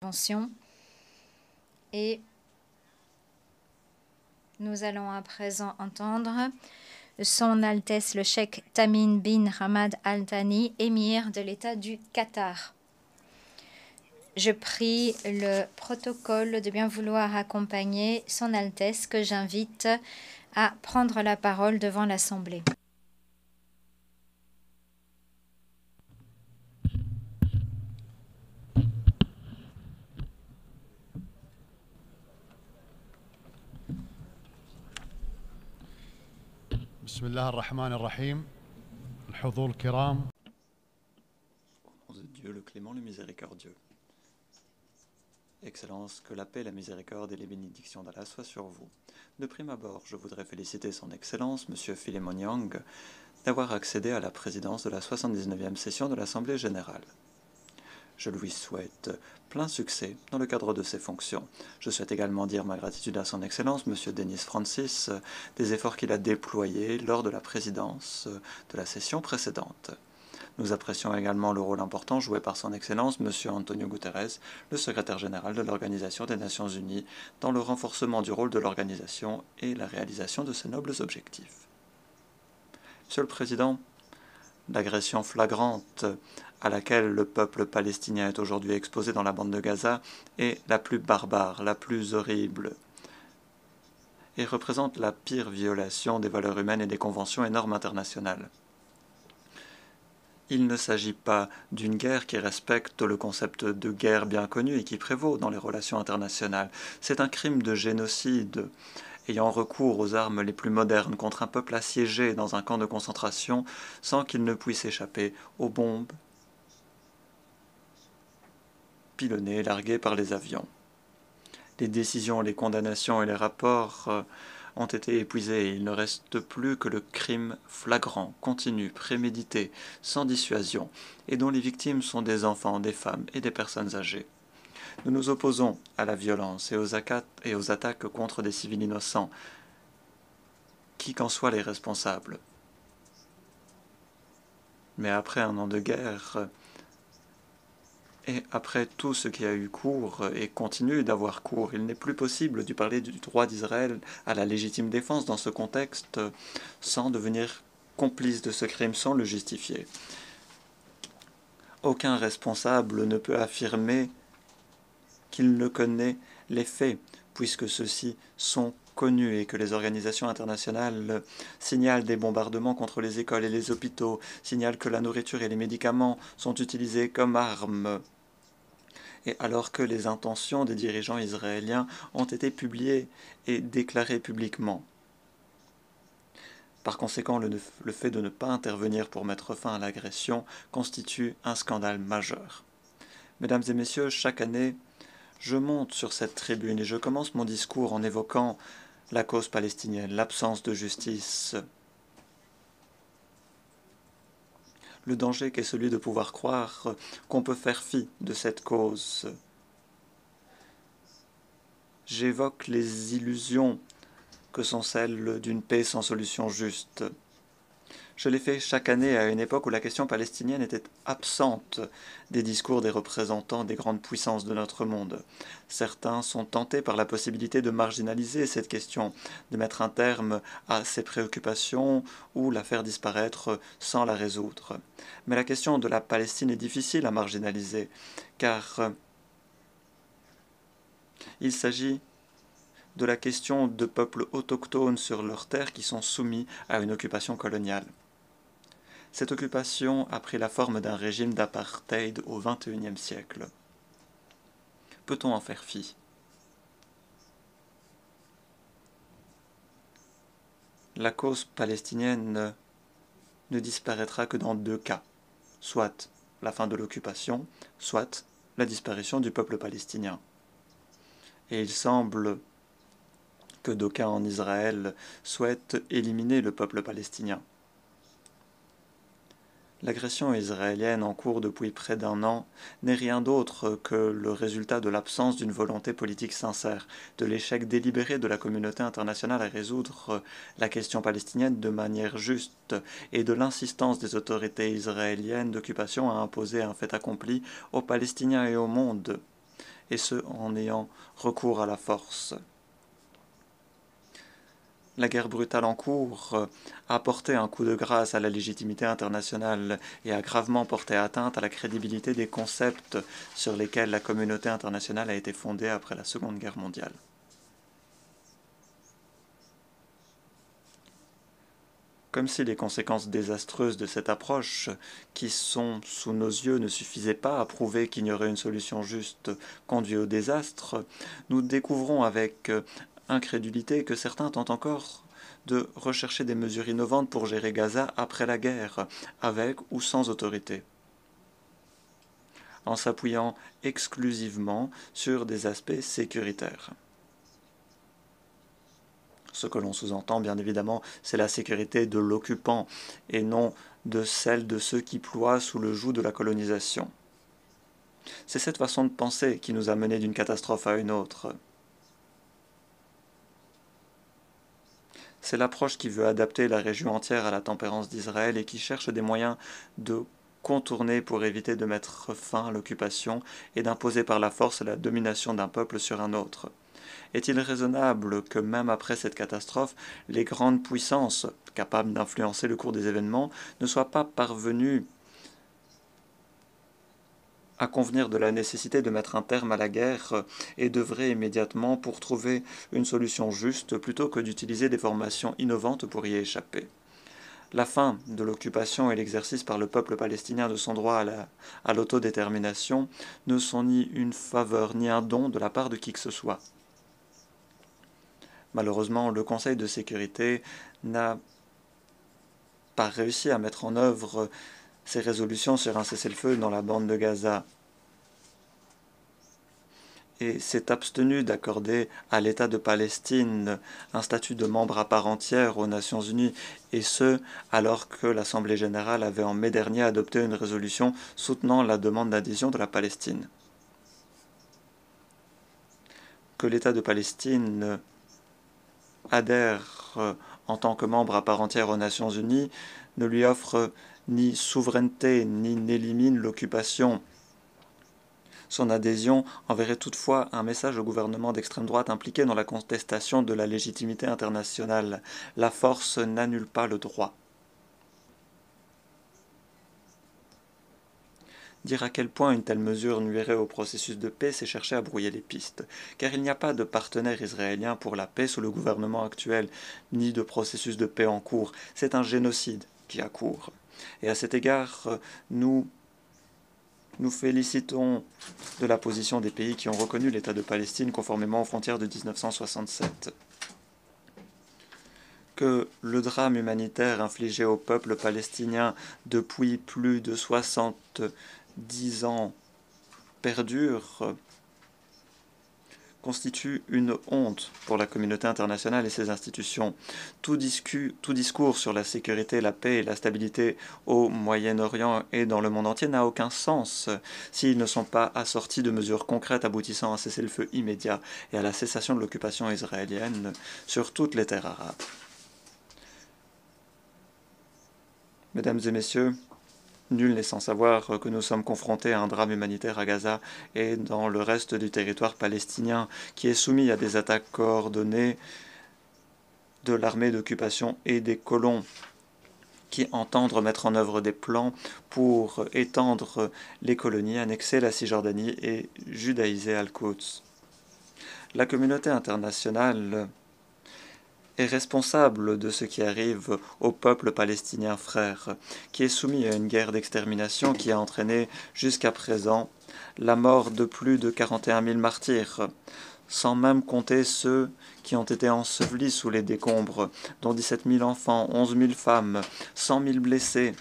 pension. Et nous allons à présent entendre Son Altesse le Cheikh Tamim bin Hamad Al Thani, émir de l'État du Qatar. Je prie le protocole de bien vouloir accompagner Son Altesse que j'invite à prendre la parole devant l'Assemblée. بسم الله الرحمن الرحيم الحضور الكرام. Au nom de Dieu, le clément, le miséricordieux. Excellence, que la paix, la miséricorde et les bénédictions d'Allah soient sur vous. De prime abord, je voudrais féliciter son Excellence, M. Philemon Yang, d'avoir accédé à la présidence de la 79e session de l'Assemblée générale. Je lui souhaite plein succès dans le cadre de ses fonctions. Je souhaite également dire ma gratitude à son Excellence, M. Denis Francis, des efforts qu'il a déployés lors de la présidence de la session précédente. Nous apprécions également le rôle important joué par son Excellence, M. Antonio Guterres, le secrétaire général de l'Organisation des Nations Unies, dans le renforcement du rôle de l'organisation et la réalisation de ses nobles objectifs. Monsieur le Président, l'agression flagrante à laquelle le peuple palestinien est aujourd'hui exposé dans la bande de Gaza est la plus barbare, la plus horrible, et représente la pire violation des valeurs humaines et des conventions et normes internationales. Il ne s'agit pas d'une guerre qui respecte le concept de guerre bien connu et qui prévaut dans les relations internationales. C'est un crime de génocide ayant recours aux armes les plus modernes contre un peuple assiégé dans un camp de concentration sans qu'il ne puisse échapper aux bombes pilonnées et larguées par les avions. Les décisions, les condamnations et les rapports ont été épuisés et il ne reste plus que le crime flagrant, continu, prémédité, sans dissuasion, et dont les victimes sont des enfants, des femmes et des personnes âgées. Nous nous opposons à la violence et aux attaques contre des civils innocents, qui qu'en soient les responsables. Mais après un an de guerre, et après tout ce qui a eu cours et continue d'avoir cours, il n'est plus possible de parler du droit d'Israël à la légitime défense dans ce contexte sans devenir complice de ce crime, sans le justifier. Aucun responsable ne peut affirmer qu'il ne connaît les faits, puisque ceux-ci sont connus et que les organisations internationales signalent des bombardements contre les écoles et les hôpitaux, signalent que la nourriture et les médicaments sont utilisés comme armes. Et alors que les intentions des dirigeants israéliens ont été publiées et déclarées publiquement. Par conséquent, le fait de ne pas intervenir pour mettre fin à l'agression constitue un scandale majeur. Mesdames et messieurs, chaque année, je monte sur cette tribune et je commence mon discours en évoquant la cause palestinienne, l'absence de justice, le danger qu'est celui de pouvoir croire qu'on peut faire fi de cette cause. J'évoque les illusions que sont celles d'une paix sans solution juste. Je l'ai fait chaque année à une époque où la question palestinienne était absente des discours des représentants des grandes puissances de notre monde. Certains sont tentés par la possibilité de marginaliser cette question, de mettre un terme à ses préoccupations ou la faire disparaître sans la résoudre. Mais la question de la Palestine est difficile à marginaliser, car il s'agit de la question de peuples autochtones sur leurs terres qui sont soumis à une occupation coloniale. Cette occupation a pris la forme d'un régime d'apartheid au XXIe siècle. Peut-on en faire fi? La cause palestinienne ne disparaîtra que dans deux cas, soit la fin de l'occupation, soit la disparition du peuple palestinien. Et il semble que d'aucuns en Israël souhaitent éliminer le peuple palestinien. L'agression israélienne en cours depuis près d'un an n'est rien d'autre que le résultat de l'absence d'une volonté politique sincère, de l'échec délibéré de la communauté internationale à résoudre la question palestinienne de manière juste et de l'insistance des autorités israéliennes d'occupation à imposer un fait accompli aux Palestiniens et au monde. et ce en ayant recours à la force. La guerre brutale en cours a porté un coup de grâce à la légitimité internationale et a gravement porté atteinte à la crédibilité des concepts sur lesquels la communauté internationale a été fondée après la Seconde Guerre mondiale. Comme si les conséquences désastreuses de cette approche, qui sont sous nos yeux, ne suffisaient pas à prouver qu'il y aurait une solution juste conduit au désastre, nous découvrons avec incrédulité que certains tentent encore de rechercher des mesures innovantes pour gérer Gaza après la guerre, avec ou sans autorité, en s'appuyant exclusivement sur des aspects sécuritaires. Ce que l'on sous-entend, bien évidemment, c'est la sécurité de l'occupant et non de celle de ceux qui ploient sous le joug de la colonisation. C'est cette façon de penser qui nous a menés d'une catastrophe à une autre. C'est l'approche qui veut adapter la région entière à la tempérance d'Israël et qui cherche des moyens de contourner pour éviter de mettre fin à l'occupation et d'imposer par la force la domination d'un peuple sur un autre. Est-il raisonnable que même après cette catastrophe, les grandes puissances, capables d'influencer le cours des événements, ne soient pas parvenues à convenir de la nécessité de mettre un terme à la guerre et d'œuvrer immédiatement pour trouver une solution juste plutôt que d'utiliser des formations innovantes pour y échapper? La fin de l'occupation et l'exercice par le peuple palestinien de son droit à l'autodétermination ne sont ni une faveur ni un don de la part de qui que ce soit. Malheureusement, le Conseil de sécurité n'a pas réussi à mettre en œuvre ses résolutions sur un cessez-le-feu dans la bande de Gaza et s'est abstenu d'accorder à l'État de Palestine un statut de membre à part entière aux Nations Unies, et ce, alors que l'Assemblée générale avait en mai dernier adopté une résolution soutenant la demande d'adhésion de la Palestine. Que l'État de Palestine adhère en tant que membre à part entière aux Nations Unies ne lui offre ni souveraineté ni n'élimine l'occupation. Son adhésion enverrait toutefois un message au gouvernement d'extrême droite impliqué dans la contestation de la légitimité internationale. La force n'annule pas le droit. Dire à quel point une telle mesure nuirait au processus de paix, c'est chercher à brouiller les pistes, car il n'y a pas de partenaire israélien pour la paix sous le gouvernement actuel, ni de processus de paix en cours. C'est un génocide qui a cours. Et à cet égard, nous félicitons de la position des pays qui ont reconnu l'État de Palestine conformément aux frontières de 1967. Que le drame humanitaire infligé au peuple palestinien depuis plus de 70 ans perdure constitue une honte pour la communauté internationale et ses institutions. Tout discours sur la sécurité, la paix et la stabilité au Moyen-Orient et dans le monde entier n'a aucun sens s'ils ne sont pas assortis de mesures concrètes aboutissant à un cessez-le-feu immédiat et à la cessation de l'occupation israélienne sur toutes les terres arabes. Mesdames et messieurs, nul n'est sans savoir que nous sommes confrontés à un drame humanitaire à Gaza et dans le reste du territoire palestinien qui est soumis à des attaques coordonnées de l'armée d'occupation et des colons qui entendent mettre en œuvre des plans pour étendre les colonies, annexer la Cisjordanie et judaïser Al-Quds. La communauté internationale est responsable de ce qui arrive au peuple palestinien frère, qui est soumis à une guerre d'extermination qui a entraîné jusqu'à présent la mort de plus de 41 000 martyrs, sans même compter ceux qui ont été ensevelis sous les décombres, dont 17 000 enfants, 11 000 femmes, 100 000 blessés,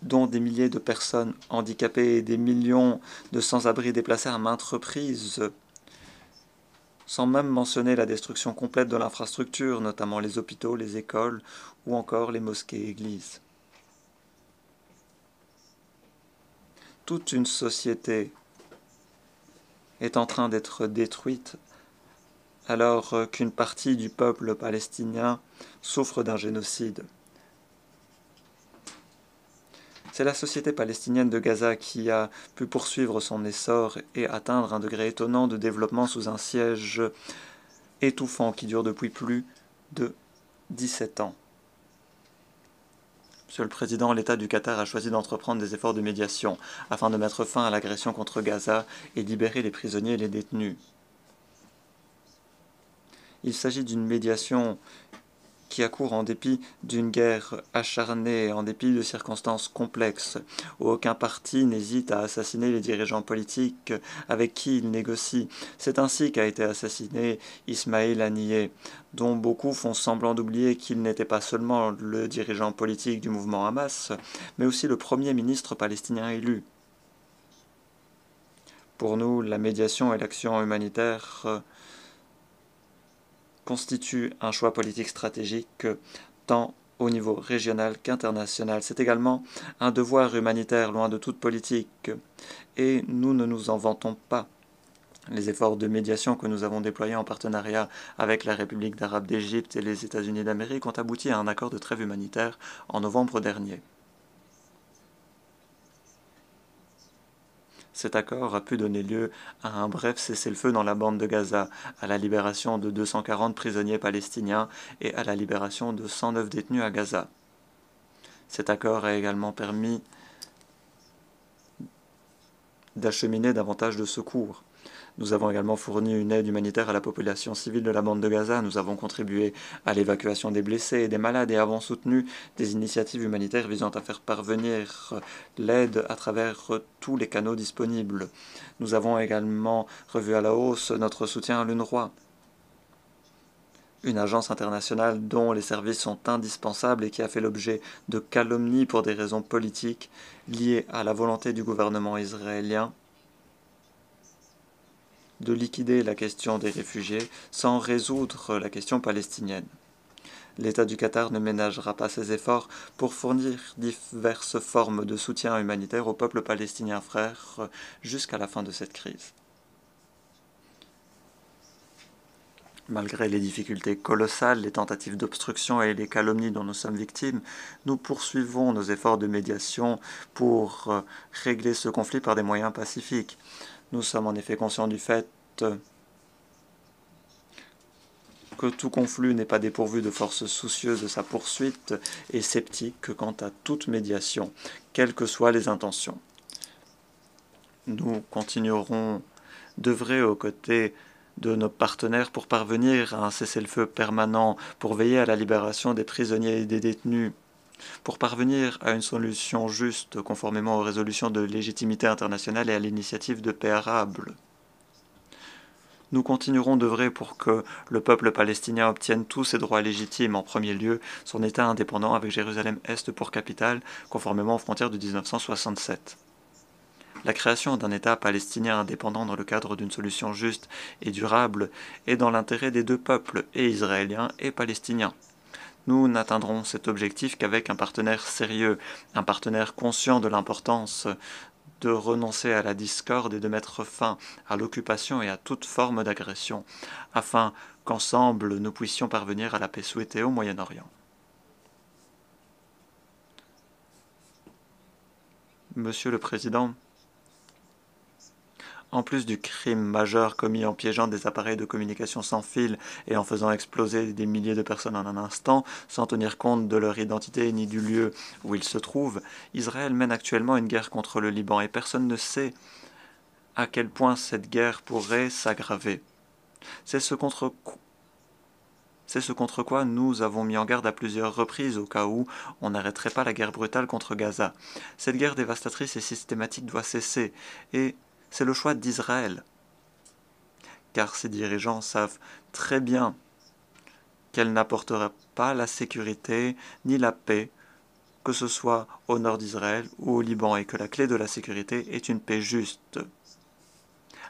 dont des milliers de personnes handicapées et des millions de sans-abri déplacés à maintes reprises, sans même mentionner la destruction complète de l'infrastructure, notamment les hôpitaux, les écoles ou encore les mosquées et églises. Toute une société est en train d'être détruite alors qu'une partie du peuple palestinien souffre d'un génocide. C'est la société palestinienne de Gaza qui a pu poursuivre son essor et atteindre un degré étonnant de développement sous un siège étouffant qui dure depuis plus de 17 ans. Monsieur le Président, l'État du Qatar a choisi d'entreprendre des efforts de médiation afin de mettre fin à l'agression contre Gaza et libérer les prisonniers et les détenus. Il s'agit d'une médiation qui accourt en dépit d'une guerre acharnée, en dépit de circonstances complexes, où aucun parti n'hésite à assassiner les dirigeants politiques avec qui il négocie. C'est ainsi qu'a été assassiné Ismail Haniyeh, dont beaucoup font semblant d'oublier qu'il n'était pas seulement le dirigeant politique du mouvement Hamas, mais aussi le premier ministre palestinien élu. Pour nous, la médiation et l'action humanitaire constitue un choix politique stratégique tant au niveau régional qu'international. C'est également un devoir humanitaire loin de toute politique et nous ne nous en vantons pas. Les efforts de médiation que nous avons déployés en partenariat avec la République d'Arabe d'Égypte et les États-Unis d'Amérique ont abouti à un accord de trêve humanitaire en novembre dernier. Cet accord a pu donner lieu à un bref cessez-le-feu dans la bande de Gaza, à la libération de 240 prisonniers palestiniens et à la libération de 109 détenus à Gaza. Cet accord a également permis d'acheminer davantage de secours. Nous avons également fourni une aide humanitaire à la population civile de la bande de Gaza. Nous avons contribué à l'évacuation des blessés et des malades et avons soutenu des initiatives humanitaires visant à faire parvenir l'aide à travers tous les canaux disponibles. Nous avons également revu à la hausse notre soutien à l'UNRWA, une agence internationale dont les services sont indispensables et qui a fait l'objet de calomnies pour des raisons politiques liées à la volonté du gouvernement israélien de liquider la question des réfugiés sans résoudre la question palestinienne. L'État du Qatar ne ménagera pas ses efforts pour fournir diverses formes de soutien humanitaire au peuple palestinien frère jusqu'à la fin de cette crise. Malgré les difficultés colossales, les tentatives d'obstruction et les calomnies dont nous sommes victimes, nous poursuivons nos efforts de médiation pour régler ce conflit par des moyens pacifiques. Nous sommes en effet conscients du fait que tout conflit n'est pas dépourvu de forces soucieuses de sa poursuite et sceptiques quant à toute médiation, quelles que soient les intentions. Nous continuerons d'œuvrer aux côtés de nos partenaires pour parvenir à un cessez-le-feu permanent, pour veiller à la libération des prisonniers et des détenus, pour parvenir à une solution juste conformément aux résolutions de légitimité internationale et à l'initiative de paix arabe. Nous continuerons d'œuvrer pour que le peuple palestinien obtienne tous ses droits légitimes, en premier lieu son État indépendant avec Jérusalem-Est pour capitale, conformément aux frontières de 1967. La création d'un État palestinien indépendant dans le cadre d'une solution juste et durable est dans l'intérêt des deux peuples, et israéliens et palestiniens. Nous n'atteindrons cet objectif qu'avec un partenaire sérieux, un partenaire conscient de l'importance de renoncer à la discorde et de mettre fin à l'occupation et à toute forme d'agression, afin qu'ensemble nous puissions parvenir à la paix souhaitée au Moyen-Orient. Monsieur le Président, en plus du crime majeur commis en piégeant des appareils de communication sans fil et en faisant exploser des milliers de personnes en un instant, sans tenir compte de leur identité ni du lieu où ils se trouvent, Israël mène actuellement une guerre contre le Liban et personne ne sait à quel point cette guerre pourrait s'aggraver. C'est ce contre quoi nous avons mis en garde à plusieurs reprises au cas où on n'arrêterait pas la guerre brutale contre Gaza. Cette guerre dévastatrice et systématique doit cesser et c'est le choix d'Israël, car ses dirigeants savent très bien qu'elle n'apportera pas la sécurité ni la paix, que ce soit au nord d'Israël ou au Liban, et que la clé de la sécurité est une paix juste.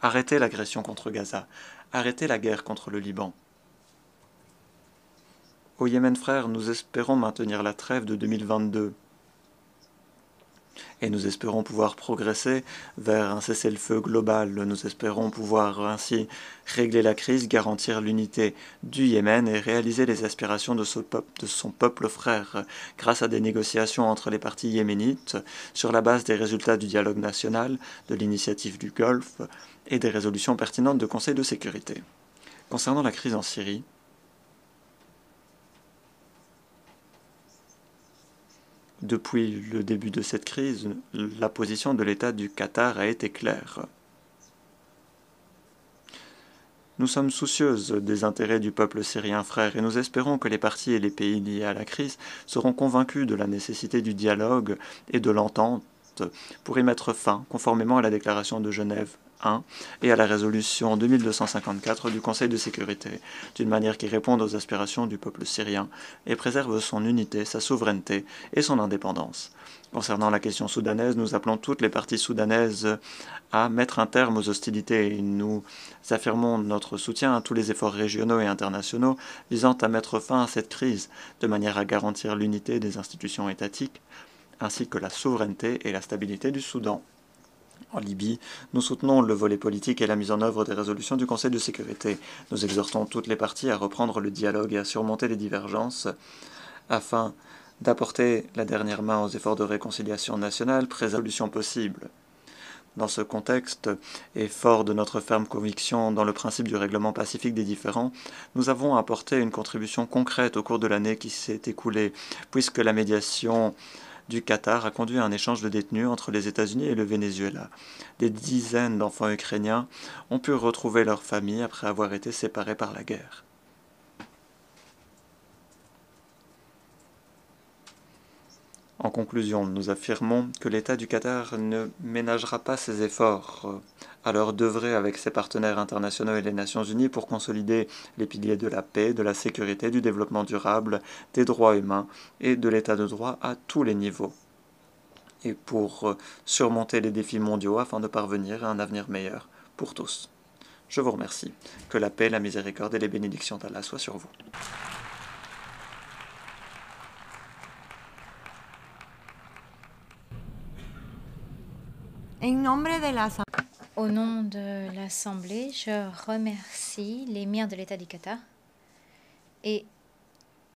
Arrêtez l'agression contre Gaza, arrêtez la guerre contre le Liban. Au Yémen, frère, nous espérons maintenir la trêve de 2022. Et nous espérons pouvoir progresser vers un cessez-le-feu global. Nous espérons pouvoir ainsi régler la crise, garantir l'unité du Yémen et réaliser les aspirations de son peuple frère grâce à des négociations entre les partis yéménites sur la base des résultats du dialogue national, de l'initiative du Golfe et des résolutions pertinentes de Conseil de sécurité. Concernant la crise en Syrie, depuis le début de cette crise, la position de l'État du Qatar a été claire. Nous sommes soucieuses des intérêts du peuple syrien frère et nous espérons que les partis et les pays liés à la crise seront convaincus de la nécessité du dialogue et de l'entente pour y mettre fin, conformément à la déclaration de Genève 1 et à la résolution 2254 du Conseil de sécurité, d'une manière qui réponde aux aspirations du peuple syrien et préserve son unité, sa souveraineté et son indépendance. Concernant la question soudanaise, nous appelons toutes les parties soudanaises à mettre un terme aux hostilités et nous affirmons notre soutien à tous les efforts régionaux et internationaux visant à mettre fin à cette crise, de manière à garantir l'unité des institutions étatiques, ainsi que la souveraineté et la stabilité du Soudan. En Libye, nous soutenons le volet politique et la mise en œuvre des résolutions du Conseil de sécurité. Nous exhortons toutes les parties à reprendre le dialogue et à surmonter les divergences afin d'apporter la dernière main aux efforts de réconciliation nationale, résolution possible. Dans ce contexte, et fort de notre ferme conviction dans le principe du règlement pacifique des différends, nous avons apporté une contribution concrète au cours de l'année qui s'est écoulée, puisque la médiation du Qatar a conduit à un échange de détenus entre les États-Unis et le Venezuela. Des dizaines d'enfants ukrainiens ont pu retrouver leur famille après avoir été séparés par la guerre. En conclusion, nous affirmons que l'État du Qatar ne ménagera pas ses efforts alors d'œuvrer avec ses partenaires internationaux et les Nations Unies pour consolider les piliers de la paix, de la sécurité, du développement durable, des droits humains et de l'État de droit à tous les niveaux, et pour surmonter les défis mondiaux afin de parvenir à un avenir meilleur pour tous. Je vous remercie. Que la paix, la miséricorde et les bénédictions d'Allah soient sur vous. Au nom de l'Assemblée, je remercie l'émir de l'État du Qatar et